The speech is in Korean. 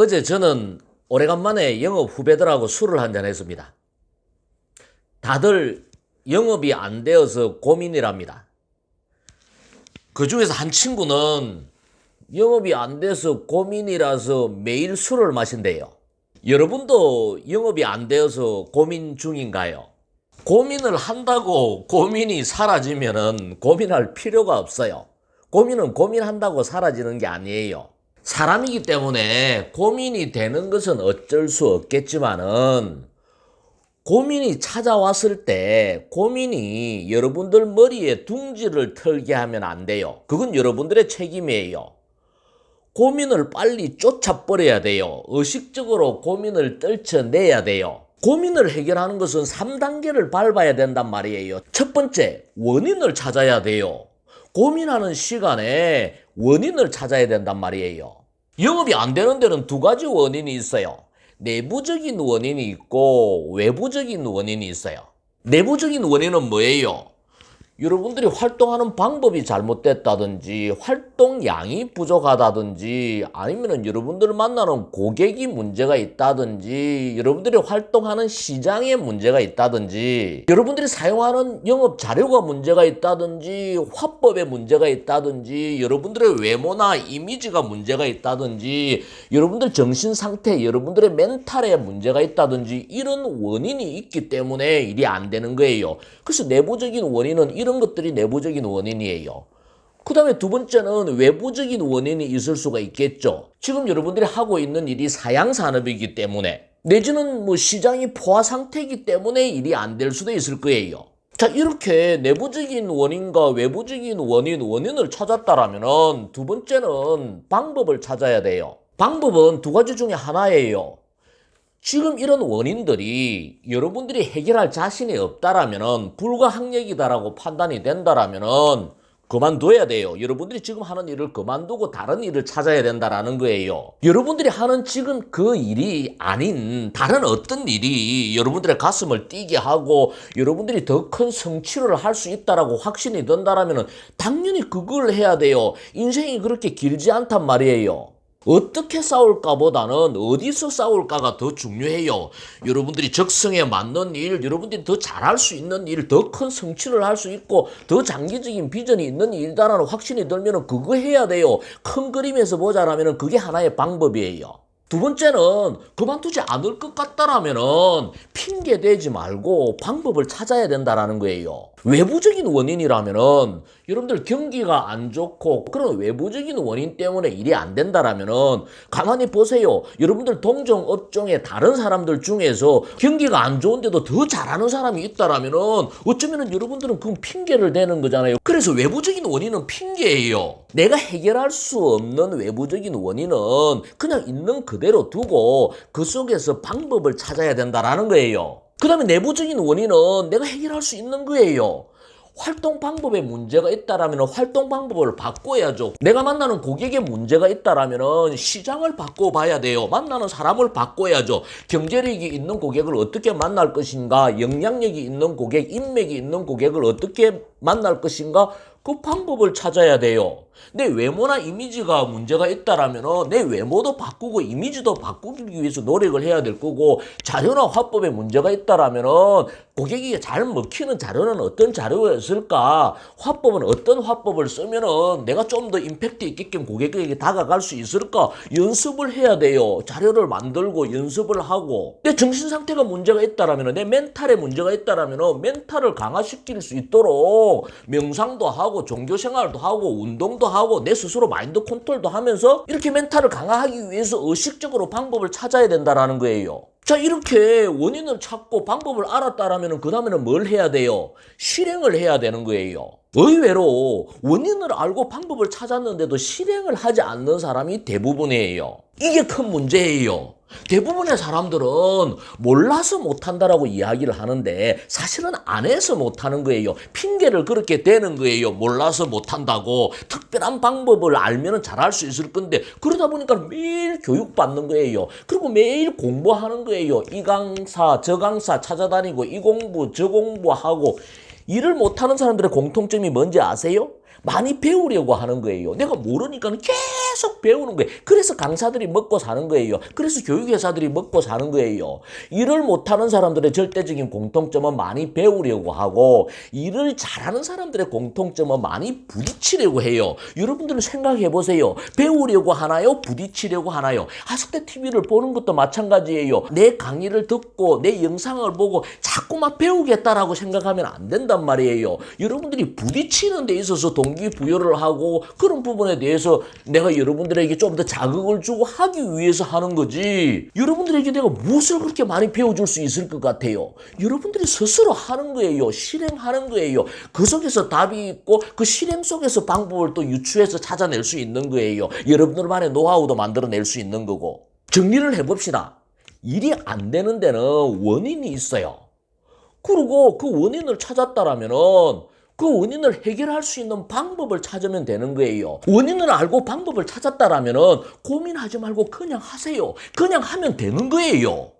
어제 저는 오래간만에 영업 후배들하고 술을 한잔 했습니다. 다들 영업이 안 되어서 고민이랍니다. 그 중에서 한 친구는 영업이 안 돼서 고민이라서 매일 술을 마신대요. 여러분도 영업이 안 되어서 고민 중인가요? 고민을 한다고 고민이 사라지면은 고민할 필요가 없어요. 고민은 고민한다고 사라지는 게 아니에요. 사람이기 때문에 고민이 되는 것은 어쩔 수 없겠지만은 고민이 찾아왔을 때 고민이 여러분들 머리에 둥지를 털게 하면 안 돼요. 그건 여러분들의 책임이에요. 고민을 빨리 쫓아버려야 돼요. 의식적으로 고민을 떨쳐내야 돼요. 고민을 해결하는 것은 3단계를 밟아야 된단 말이에요. 첫 번째, 원인을 찾아야 돼요. 고민하는 시간에 원인을 찾아야 된단 말이에요. 영업이 안 되는 데는 두 가지 원인이 있어요. 내부적인 원인이 있고 외부적인 원인이 있어요. 내부적인 원인은 뭐예요? 여러분들이 활동하는 방법이 잘못됐다든지 활동량이 부족하다든지 아니면 여러분들을 만나는 고객이 문제가 있다든지 여러분들이 활동하는 시장에 문제가 있다든지 여러분들이 사용하는 영업 자료가 문제가 있다든지 화법에 문제가 있다든지 여러분들의 외모나 이미지가 문제가 있다든지 여러분들 정신 상태, 여러분들의 멘탈에 문제가 있다든지 이런 원인이 있기 때문에 일이 안 되는 거예요. 그래서 내부적인 원인은 이런 것들이 내부적인 원인이에요. 그 다음에 두 번째는 외부적인 원인이 있을 수가 있겠죠. 지금 여러분들이 하고 있는 일이 사양산업이기 때문에 내지는 시장이 포화 상태이기 때문에 일이 안 될 수도 있을 거예요. 자, 이렇게 내부적인 원인과 외부적인 원인을 찾았다라면 두 번째는 방법을 찾아야 돼요. 방법은 두 가지 중에 하나예요. 지금 이런 원인들이 여러분들이 해결할 자신이 없다라면 불가항력이다라고 판단이 된다라면 그만둬야 돼요. 여러분들이 지금 하는 일을 그만두고 다른 일을 찾아야 된다라는 거예요. 여러분들이 하는 지금 그 일이 아닌 다른 어떤 일이 여러분들의 가슴을 뛰게 하고 여러분들이 더 큰 성취를 할 수 있다라고 확신이 든다라면 당연히 그걸 해야 돼요. 인생이 그렇게 길지 않단 말이에요. 어떻게 싸울까 보다는 어디서 싸울까가 더 중요해요. 여러분들이 적성에 맞는 일, 여러분들이 더 잘할 수 있는 일, 더 큰 성취를 할 수 있고 더 장기적인 비전이 있는 일이다라는 확신이 들면 그거 해야 돼요. 큰 그림에서 보자라면 그게 하나의 방법이에요. 두 번째는 그만두지 않을 것 같다라면 핑계 대지 말고 방법을 찾아야 된다라는 거예요. 외부적인 원인이라면 여러분들 경기가 안 좋고 그런 외부적인 원인 때문에 일이 안 된다라면 가만히 보세요. 여러분들 동종 업종의 다른 사람들 중에서 경기가 안 좋은데도 더 잘하는 사람이 있다라면 어쩌면 여러분들은 그건 핑계를 대는 거잖아요. 그래서 외부적인 원인은 핑계예요. 내가 해결할 수 없는 외부적인 원인은 그냥 있는 그대로 두고 그 속에서 방법을 찾아야 된다라는 거예요. 그 다음에 내부적인 원인은 내가 해결할 수 있는 거예요. 활동 방법에 문제가 있다라면 활동 방법을 바꿔야죠. 내가 만나는 고객에 문제가 있다라면 시장을 바꿔봐야 돼요. 만나는 사람을 바꿔야죠. 경제력이 있는 고객을 어떻게 만날 것인가, 영향력이 있는 고객, 인맥이 있는 고객을 어떻게 만날 것인가, 그 방법을 찾아야 돼요. 내 외모나 이미지가 문제가 있다라면 내 외모도 바꾸고 이미지도 바꾸기 위해서 노력을 해야 될 거고 자료나 화법에 문제가 있다라면 고객이 잘 먹히는 자료는 어떤 자료였을까? 화법은 어떤 화법을 쓰면은 내가 좀 더 임팩트 있게끔 고객에게 다가갈 수 있을까? 연습을 해야 돼요. 자료를 만들고 연습을 하고 내 정신 상태가 문제가 있다라면 내 멘탈에 문제가 있다라면 멘탈을 강화시킬 수 있도록 명상도 하고 종교 생활도 하고 운동도 하고 내 스스로 마인드 컨트롤도 하면서 이렇게 멘탈을 강화하기 위해서 의식적으로 방법을 찾아야 된다라는 거예요. 자, 이렇게 원인을 찾고 방법을 알았다라면 그 다음에는 뭘 해야 돼요? 실행을 해야 되는 거예요. 의외로 원인을 알고 방법을 찾았는데도 실행을 하지 않는 사람이 대부분이에요. 이게 큰 문제예요. 대부분의 사람들은 몰라서 못한다라고 이야기를 하는데 사실은 안 해서 못하는 거예요. 핑계를 그렇게 대는 거예요. 몰라서 못한다고. 특별한 방법을 알면 잘할 수 있을 건데 그러다 보니까 매일 교육받는 거예요. 그리고 매일 공부하는 거예요. 이 강사 저 강사 찾아다니고 이 공부 저 공부하고 일을 못하는 사람들의 공통점이 뭔지 아세요? 많이 배우려고 하는 거예요. 내가 모르니까 계속 배우는 거예요. 그래서 강사들이 먹고 사는 거예요. 그래서 교육회사들이 먹고 사는 거예요. 일을 못하는 사람들의 절대적인 공통점은 많이 배우려고 하고, 일을 잘하는 사람들의 공통점은 많이 부딪히려고 해요. 여러분들은 생각해 보세요. 배우려고 하나요? 부딪히려고 하나요? 하숙대 TV를 보는 것도 마찬가지예요. 내 강의를 듣고 내 영상을 보고 자꾸만 배우겠다라고 생각하면 안 된단 말이에요. 여러분들이 부딪히는 데 있어서 동기부여를 하고 그런 부분에 대해서 내가 여러분들에게 좀 더 자극을 주고 하기 위해서 하는 거지, 여러분들에게 내가 무엇을 그렇게 많이 배워줄 수 있을 것 같아요? 여러분들이 스스로 하는 거예요. 실행하는 거예요. 그 속에서 답이 있고 그 실행 속에서 방법을 또 유추해서 찾아낼 수 있는 거예요. 여러분들만의 노하우도 만들어낼 수 있는 거고. 정리를 해봅시다. 일이 안 되는 데는 원인이 있어요. 그리고 그 원인을 찾았다라면은 그 원인을 해결할 수 있는 방법을 찾으면 되는 거예요. 원인을 알고 방법을 찾았다라면은 고민하지 말고 그냥 하세요. 그냥 하면 되는 거예요.